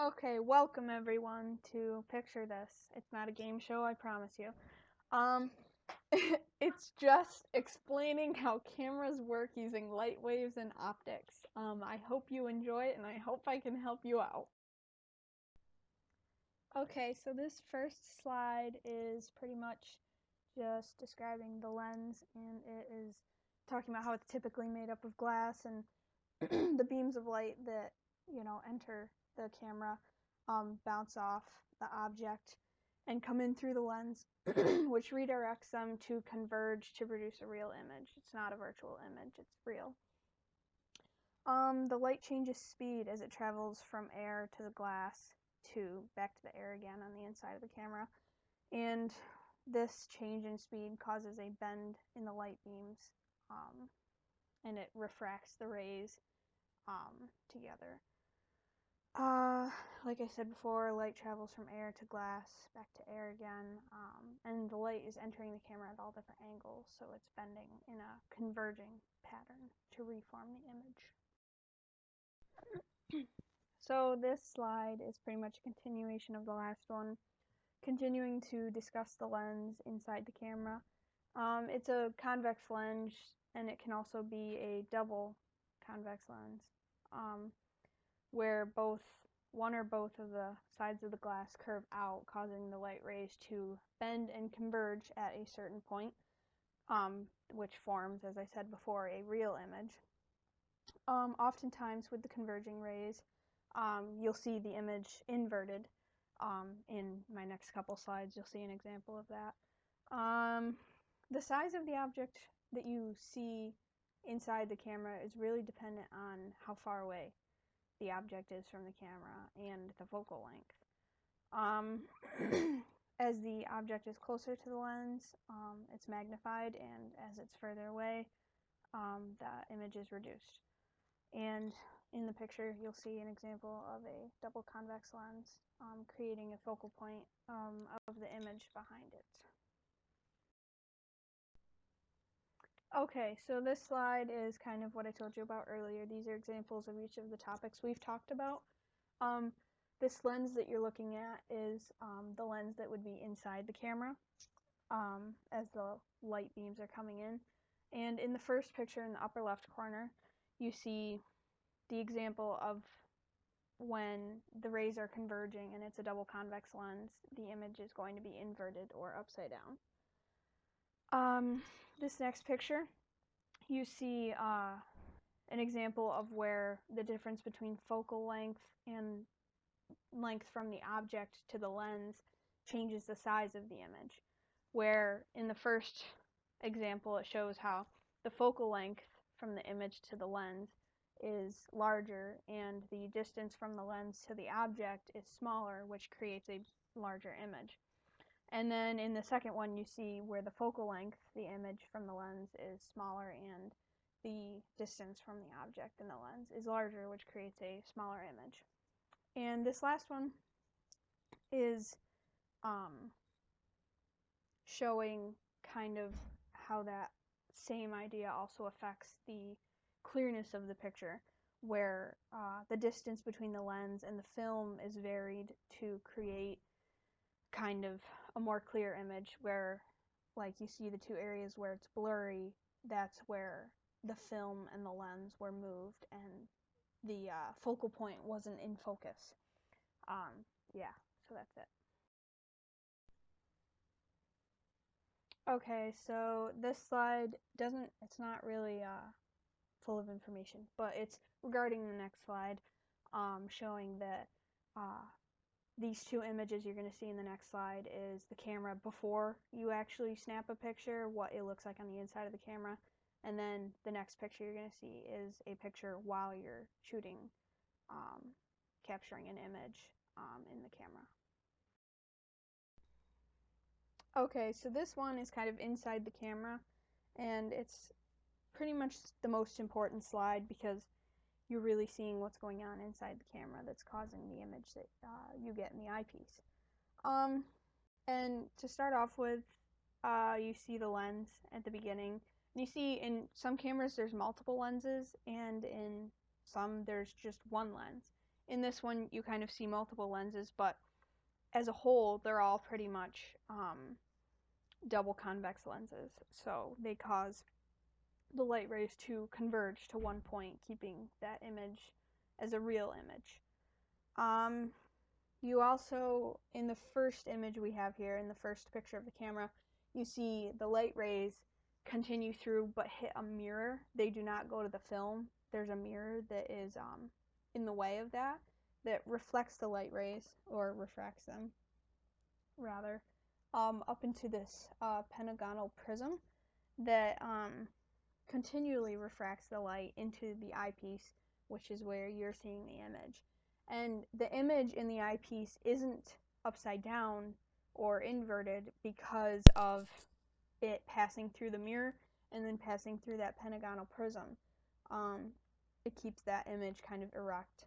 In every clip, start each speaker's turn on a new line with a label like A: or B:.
A: Okay, welcome everyone to Picture This. It's not a game show, I promise you. Um, it's just explaining how cameras work using light waves and optics. I hope you enjoy it and I hope I can help you out. Okay, so this first slide is pretty much just describing the lens, and it is talking about how it's typically made up of glass and the beams of light that enter the camera bounce off the object and come in through the lens, which redirects them to converge to produce a real image. It's not a virtual image, it's real. The light changes speed as it travels from air to the glass to back to the air again on the inside of the camera, and this change in speed causes a bend in the light beams, and it refracts the rays together. Like I said before, light travels from air to glass, back to air again, and the light is entering the camera at all different angles, so it's bending in a converging pattern to reform the image. So this slide is pretty much a continuation of the last one, continuing to discuss the lens inside the camera. It's a convex lens, and it can also be a double convex lens, where one or both of the sides of the glass curve out, causing the light rays to bend and converge at a certain point, which forms, as I said before, a real image. Oftentimes with the converging rays, you'll see the image inverted. In my next couple slides, you'll see an example of that. The size of the object that you see inside the camera is really dependent on how far away the object is from the camera and the focal length. As the object is closer to the lens, it's magnified, and as it's further away, the image is reduced. And in the picture, you'll see an example of a double convex lens, creating a focal point of the image behind it. Okay, so this slide is kind of what I told you about earlier. These are examples of each of the topics we've talked about. This lens that you're looking at is the lens that would be inside the camera as the light beams are coming in. And in the first picture in the upper left corner, you see the example of when the rays are converging and it's a double convex lens, the image is going to be inverted or upside down. This next picture, you see an example of where the difference between focal length and length from the object to the lens changes the size of the image, where in the first example it shows how the focal length from the image to the lens is larger and the distance from the lens to the object is smaller, which creates a larger image. And then in the second one, you see where the focal length, the image from the lens, is smaller and the distance from the object in the lens is larger, which creates a smaller image. And this last one is showing kind of how that same idea also affects the clearness of the picture, where the distance between the lens and the film is varied to create kind of a more clear image, where like you see the two areas where it's blurry, that's where the film and the lens were moved and the focal point wasn't in focus. Yeah, so that's it. Okay, so this slide it's not really full of information, but it's regarding the next slide, showing that these two images you're going to see in the next slide is the camera before you actually snap a picture, what it looks like on the inside of the camera, and then the next picture you're going to see is a picture while you're shooting, capturing an image in the camera. Okay, so this one is kind of inside the camera, and it's pretty much the most important slide because you're really seeing what's going on inside the camera that's causing the image that you get in the eyepiece. And to start off with, you see the lens at the beginning. And you see in some cameras there's multiple lenses, and in some there's just one lens. in this one you kind of see multiple lenses, but as a whole they're all pretty much double convex lenses, so they cause the light rays to converge to one point, keeping that image as a real image. You also, in the first image we have here, in the first picture of the camera, you see the light rays continue through but hit a mirror. They do not go to the film. There's a mirror that is in the way of that reflects the light rays, or refracts them, rather, up into this pentagonal prism that continually refracts the light into the eyepiece, which is where you're seeing the image. And the image in the eyepiece isn't upside down or inverted because of it passing through the mirror and then passing through that pentagonal prism. It keeps that image kind of erect.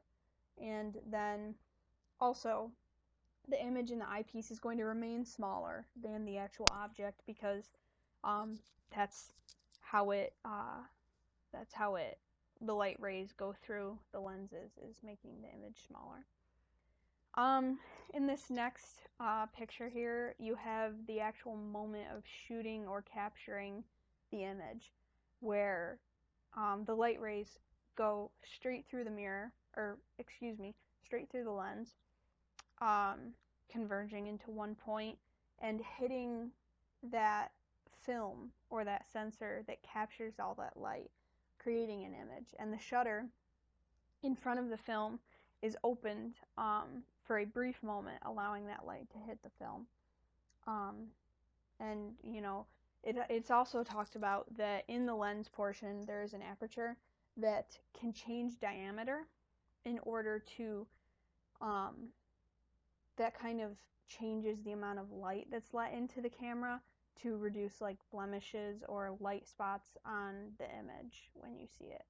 A: And then also, the image in the eyepiece is going to remain smaller than the actual object because that's how it the light rays go through the lenses, is making the image smaller. In this next picture here, you have the actual moment of shooting or capturing the image, where the light rays go straight through the mirror, or excuse me, straight through the lens, converging into one point and hitting that film or that sensor that captures all that light, creating an image. And the shutter in front of the film is opened for a brief moment, allowing that light to hit the film. And you know, it's also talked about that in the lens portion there is an aperture that can change diameter in order to that kind of changes the amount of light that's let into the camera to reduce like blemishes or light spots on the image when you see it.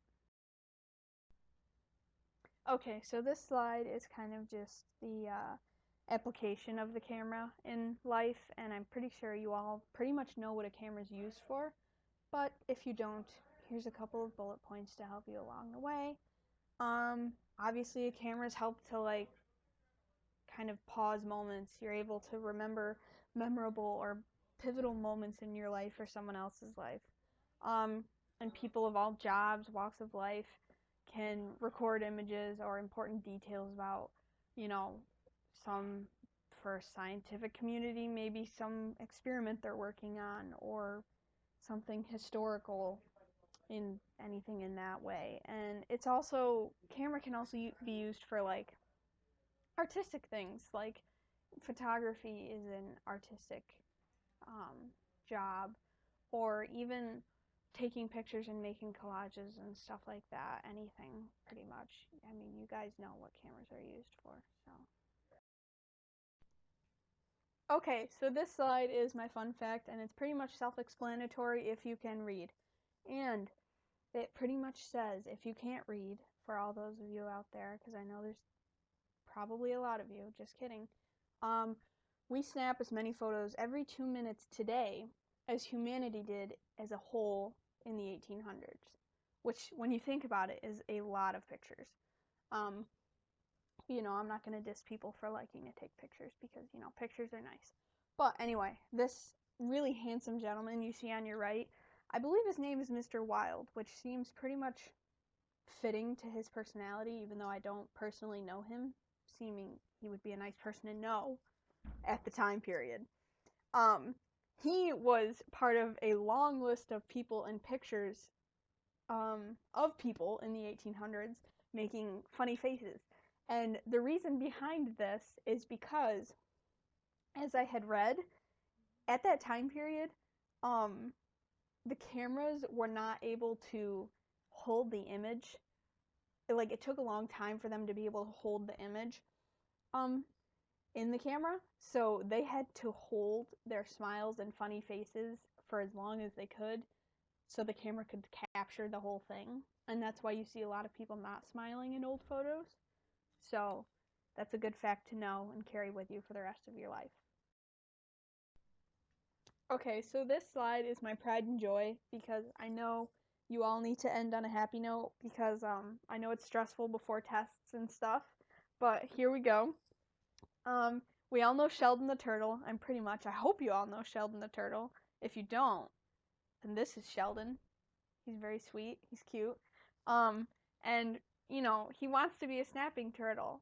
A: Okay, so this slide is kind of just the application of the camera in life, and I'm pretty sure you all pretty much know what a camera is used for, but if you don't, here's a couple of bullet points to help you along the way. Obviously a camera's help to like kind of pause moments. You're able to remember memorable or pivotal moments in your life or someone else's life. And people of all jobs, walks of life can record images or important details about, you know, some, for scientific community, maybe some experiment they're working on, or something historical, in anything in that way. And it's also, camera can also be used for like artistic things, like photography is an artistic job, or even taking pictures and making collages and stuff like that. Anything, pretty much. I mean, you guys know what cameras are used for, so. Okay, so this slide is my fun fact, and it's pretty much self-explanatory if you can read. And it pretty much says, if you can't read, for all those of you out there, because I know there's probably a lot of you, just kidding, we snap as many photos every 2 minutes today as humanity did as a whole in the 1800s, which, when you think about it, is a lot of pictures. You know, I'm not going to diss people for liking to take pictures because, you know, pictures are nice. But anyway, this really handsome gentleman you see on your right, I believe his name is Mr. Wilde, which seems pretty much fitting to his personality, even though I don't personally know him, seeming he would be a nice person to know at the time period. He was part of a long list of people and pictures of people in the 1800s making funny faces. And the reason behind this is because, as I had read, at that time period, the cameras were not able to hold the image. Like, it took a long time for them to be able to hold the image in the camera, so they had to hold their smiles and funny faces for as long as they could so the camera could capture the whole thing. And that's why you see a lot of people not smiling in old photos. So that's a good fact to know and carry with you for the rest of your life. Okay, so this slide is my pride and joy, because I know you all need to end on a happy note, because I know it's stressful before tests and stuff, But here we go. We all know Sheldon the Turtle. I hope you all know Sheldon the Turtle. If you don't, then this is Sheldon. He's very sweet. He's cute. And he wants to be a snapping turtle.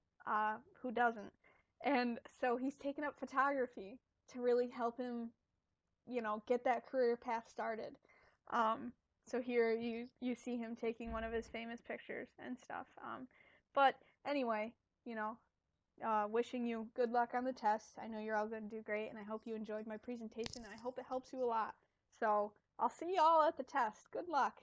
A: Who doesn't? And so he's taken up photography to really help him, get that career path started. So here you see him taking one of his famous pictures and stuff. But anyway, wishing you good luck on the test. I know you're all going to do great, and I hope you enjoyed my presentation, and I hope it helps you a lot. So I'll see you all at the test. Good luck.